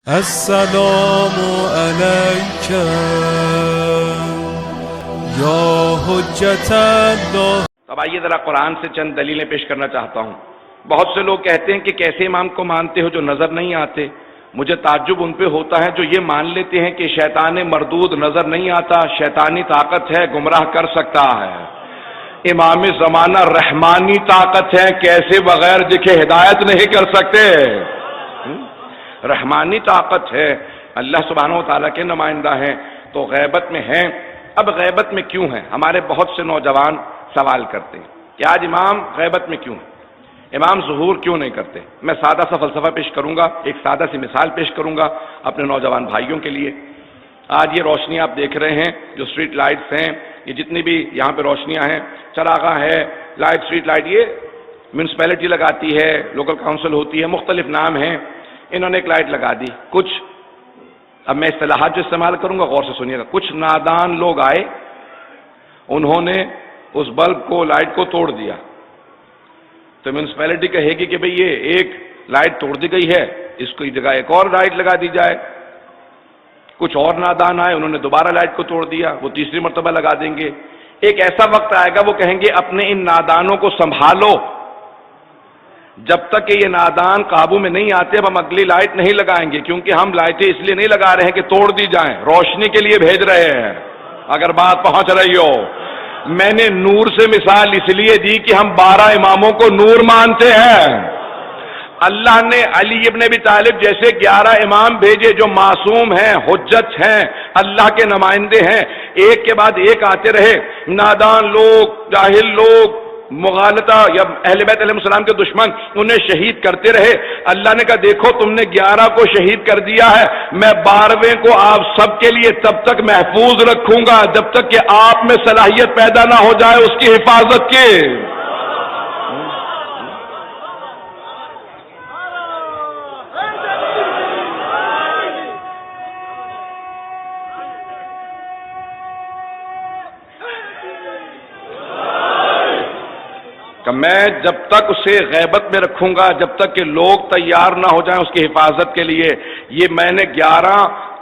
السلام علیک یا حجت اللہ۔ اب آئیے ذرا قرآن سے چند دلیلیں پیش کرنا چاہتا ہوں۔ بہت سے لوگ کہتے ہیں کہ کیسے امام کو مانتے ہو جو نظر نہیں آتے؟ مجھے تعجب ان پہ ہوتا ہے جو یہ مان لیتے ہیں کہ شیطان مردود نظر نہیں آتا، شیطانی طاقت ہے، گمراہ کر سکتا ہے۔ امام زمانہ رحمانی طاقت ہے، کیسے بغیر دکھے ہدایت نہیں کر سکتے؟ رحمانی طاقت ہے، اللہ سبحانہ و تعالیٰ کے نمائندہ ہیں، تو غیبت میں ہیں۔ اب غیبت میں کیوں ہیں؟ ہمارے بہت سے نوجوان سوال کرتے ہیں کہ آج امام غیبت میں کیوں ہیں؟ امام ظہور کیوں نہیں کرتے؟ میں سادہ سا فلسفہ پیش کروں گا، ایک سادہ سی مثال پیش کروں گا اپنے نوجوان بھائیوں کے لیے۔ آج یہ روشنی آپ دیکھ رہے ہیں، جو اسٹریٹ لائٹس ہیں، یہ جتنی بھی یہاں پہ روشنیاں ہیں، چراغاں ہے، لائٹ، اسٹریٹ لائٹ، یہ میونسپیلٹی لگاتی ہے، لوکل کاؤنسل ہوتی ہے، مختلف نام ہیں، انہوں نے ایک لائٹ لگا دی۔ کچھ، اب میں اصطلاحات جو استعمال کروں گا غور سے سنیے گا، کچھ نادان لوگ آئے، انہوں نے اس بلب کو، لائٹ کو توڑ دیا، تو میونسپیلٹی کہے گی کہ بھئی یہ ایک لائٹ توڑ دی گئی ہے، اس کی جگہ ایک اور لائٹ لگا دی جائے۔ کچھ اور نادان آئے، انہوں نے دوبارہ لائٹ کو توڑ دیا، وہ تیسری مرتبہ لگا دیں گے۔ ایک ایسا وقت آئے گا وہ کہیں گے اپنے ان نادانوں کو سنبھالو، جب تک کہ یہ نادان قابو میں نہیں آتے اب ہم اگلی لائٹ نہیں لگائیں گے، کیونکہ ہم لائٹیں اس لیے نہیں لگا رہے ہیں کہ توڑ دی جائیں، روشنی کے لیے بھیج رہے ہیں۔ اگر بات پہنچ رہی ہو، میں نے نور سے مثال اس لیے دی کہ ہم 12 اماموں کو نور مانتے ہیں۔ اللہ نے علی ابن ابی طالب جیسے 11 امام بھیجے جو معصوم ہیں، حجت ہیں، اللہ کے نمائندے ہیں، ایک کے بعد ایک آتے رہے، نادان لوگ، جاہل لوگ، مغالطہ یا اہل بیت علیہ السلام کے دشمن انہیں شہید کرتے رہے۔ اللہ نے کہا دیکھو تم نے 11 کو شہید کر دیا ہے، میں 12ویں کو آپ سب کے لیے تب تک محفوظ رکھوں گا جب تک کہ آپ میں صلاحیت پیدا نہ ہو جائے اس کی حفاظت کی۔ کہ میں جب تک اسے غیبت میں رکھوں گا جب تک کہ لوگ تیار نہ ہو جائیں اس کی حفاظت کے لیے۔ یہ میں نے 11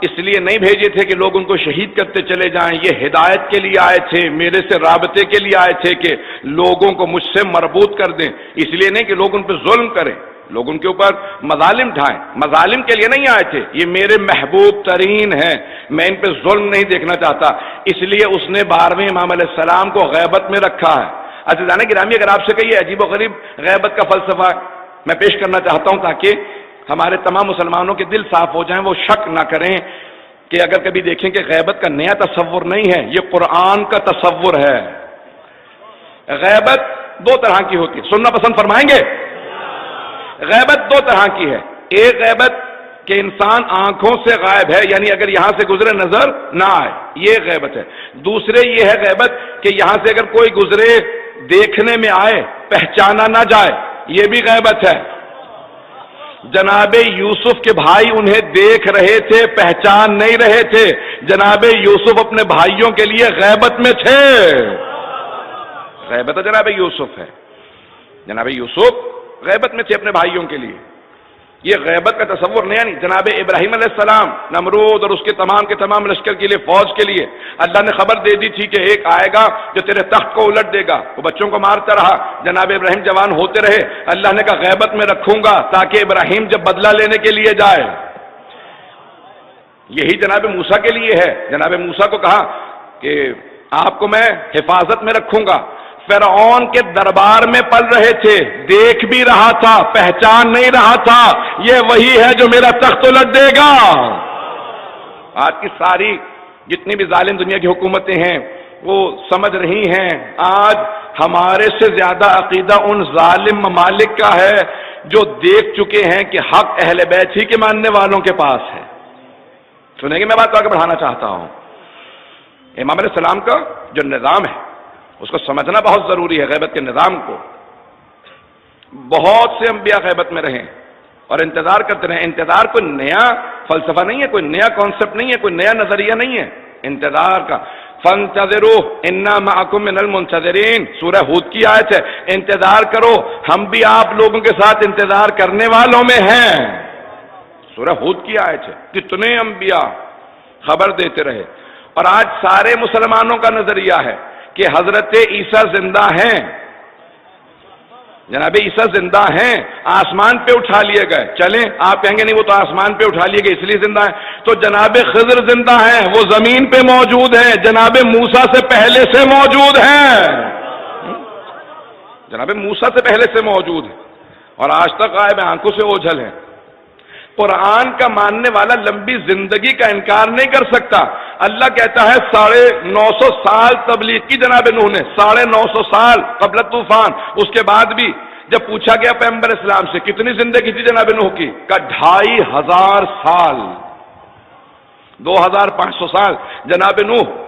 اس لیے نہیں بھیجے تھے کہ لوگ ان کو شہید کرتے چلے جائیں، یہ ہدایت کے لیے آئے تھے، میرے سے رابطے کے لیے آئے تھے کہ لوگوں کو مجھ سے مربوط کر دیں، اس لیے نہیں کہ لوگ ان پہ ظلم کریں، لوگ ان کے اوپر مظالم ڈھائیں، مظالم کے لیے نہیں آئے تھے، یہ میرے محبوب ترین ہیں، میں ان پہ ظلم نہیں دیکھنا چاہتا، اس لیے اس نے 12ویں امام علیہ السلام کو غیبت میں رکھا ہے۔ عزیزان گرامی، اگر آپ سے کہیے عجیب و غریب غیبت کا فلسفہ میں پیش کرنا چاہتا ہوں تاکہ ہمارے تمام مسلمانوں کے دل صاف ہو جائیں، وہ شک نہ کریں کہ اگر کبھی دیکھیں کہ غیبت کا نیا تصور نہیں ہے، یہ قرآن کا تصور ہے۔ غیبت 2 طرح کی ہوتی ہے، سننا پسند فرمائیں گے؟ غیبت 2 طرح کی ہے، ایک غیبت کہ انسان آنکھوں سے غائب ہے، یعنی اگر یہاں سے گزرے نظر نہ آئے، یہ غیبت ہے۔ دوسرے یہ ہے غیبت کہ یہاں سے اگر کوئی گزرے دیکھنے میں آئے، پہچانا نہ جائے، یہ بھی غیبت ہے۔ جناب یوسف کے بھائی انہیں دیکھ رہے تھے، پہچان نہیں رہے تھے، جناب یوسف اپنے بھائیوں کے لیے غیبت میں تھے۔ غیبت جناب یوسف ہے، جناب یوسف غیبت میں تھے اپنے بھائیوں کے لیے، یہ غیبت کا تصور نیا نہیں۔ جناب ابراہیم علیہ السلام، نمرود اور اس کے تمام لشکر کے لیے، فوج کے لیے اللہ نے خبر دے دی تھی کہ ایک آئے گا جو تیرے تخت کو الٹ دے گا، وہ بچوں کو مارتا رہا، جناب ابراہیم جوان ہوتے رہے، اللہ نے کہا غیبت میں رکھوں گا تاکہ ابراہیم جب بدلہ لینے کے لیے جائے۔ یہی جناب موسیٰ کے لیے ہے، جناب موسیٰ کو کہا کہ آپ کو میں حفاظت میں رکھوں گا، فرعون کے دربار میں پل رہے تھے، دیکھ بھی رہا تھا، پہچان نہیں رہا تھا، یہ وہی ہے جو میرا تخت الٹ دے گا۔ آج کی ساری جتنی بھی ظالم دنیا کی حکومتیں ہیں وہ سمجھ رہی ہیں، آج ہمارے سے زیادہ عقیدہ ان ظالم ممالک کا ہے جو دیکھ چکے ہیں کہ حق اہل بیت ہی کے ماننے والوں کے پاس ہے۔ سنیں گے، میں بات کو آگے بڑھانا چاہتا ہوں۔ امام علیہ السلام کا جو نظام ہے اس کو سمجھنا بہت ضروری ہے، غیبت کے نظام کو۔ بہت سے انبیاء غیبت میں رہیں اور انتظار کرتے رہیں۔ انتظار کوئی نیا فلسفہ نہیں ہے، کوئی نیا کانسیپٹ نہیں ہے، کوئی نیا نظریہ نہیں ہے انتظار کا۔ فَانْتَظِرُوا إِنَّا مَعَكُم مِّنَ الْمُنتَظِرِينَ، سورہ ہود کی آیت ہے، انتظار کرو، ہم بھی آپ لوگوں کے ساتھ انتظار کرنے والوں میں ہیں۔ سورہ ہود کی آیت ہے، کتنے انبیاء خبر دیتے رہے. اور آج سارے مسلمانوں کا نظریہ ہے کہ حضرت عیسیٰ زندہ ہیں، جناب عیسیٰ زندہ ہیں، آسمان پہ اٹھا لیے گئے. چلیں آپ کہیں گے نہیں وہ تو آسمان پہ اٹھا لیے گئے اس لیے زندہ ہیں، تو جناب خضر زندہ ہیں، وہ زمین پہ موجود ہیں، جناب موسیٰ سے پہلے سے موجود ہیں، جناب موسیٰ سے پہلے سے موجود ہیں اور آج تک غائب ہیں، آنکھوں سے اوجھل ہیں. قرآن کا ماننے والا لمبی زندگی کا انکار نہیں کر سکتا. اللہ کہتا ہے 950 سال تبلیغ کی جناب نوح نے، 950 سال قبل طوفان. اس کے بعد بھی جب پوچھا گیا پیغمبر اسلام سے کتنی زندگی تھی جناب نوح کی، کہا 2500 سال، 2500 سال جناب نوح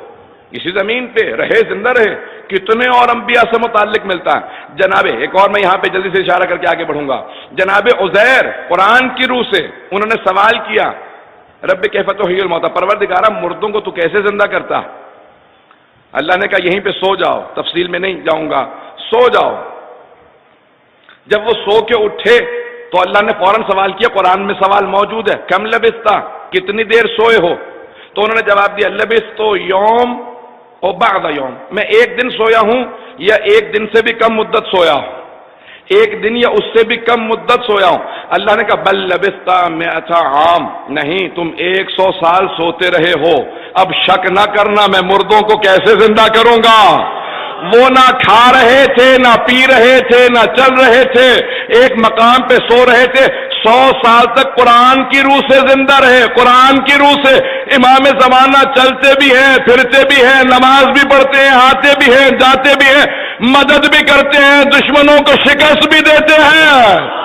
اسی زمین پہ رہے، زندہ رہے. کتنے اور انبیاء سے متعلق ملتا ہے. جناب ایک اور میں یہاں پہ جلدی سے اشارہ کر کے آگے بڑھوں گا. جناب عزیر قرآن کی روح سے انہوں نے سوال کیا، رب کیف تحیی الموتى، پروردگارا مردوں کو تو کیسے زندہ کرتا؟ اللہ نے کہا یہیں پہ سو جاؤ، تفصیل میں نہیں جاؤں گا، سو جاؤ. جب وہ سو کے اٹھے تو اللہ نے فوراً سوال کیا، قرآن میں سوال موجود ہے، کم لبثتا، کتنی دیر سوئے ہو؟ تو انہوں نے جواب دیا لبثت یوم او بعد یوم، میں ایک دن سویا ہوں یا ایک دن سے بھی کم مدت سویا ہوں، ایک دن یا اس سے بھی کم مدت سویا ہوں. اللہ نے کہا بل لبثت 100 عام، نہیں تم 100 سال سوتے رہے ہو. اب شک نہ کرنا میں مردوں کو کیسے زندہ کروں گا. وہ نہ کھا رہے تھے، نہ پی رہے تھے، نہ چل رہے تھے، ایک مقام پہ سو رہے تھے. 100 سال تک قرآن کی روح سے زندہ رہے، قرآن کی روح سے. امام زمانہ چلتے بھی ہیں، پھرتے بھی ہیں، نماز بھی پڑھتے ہیں، آتے بھی ہیں، جاتے بھی ہیں، مدد بھی کرتے ہیں، دشمنوں کو شکست بھی دیتے ہیں.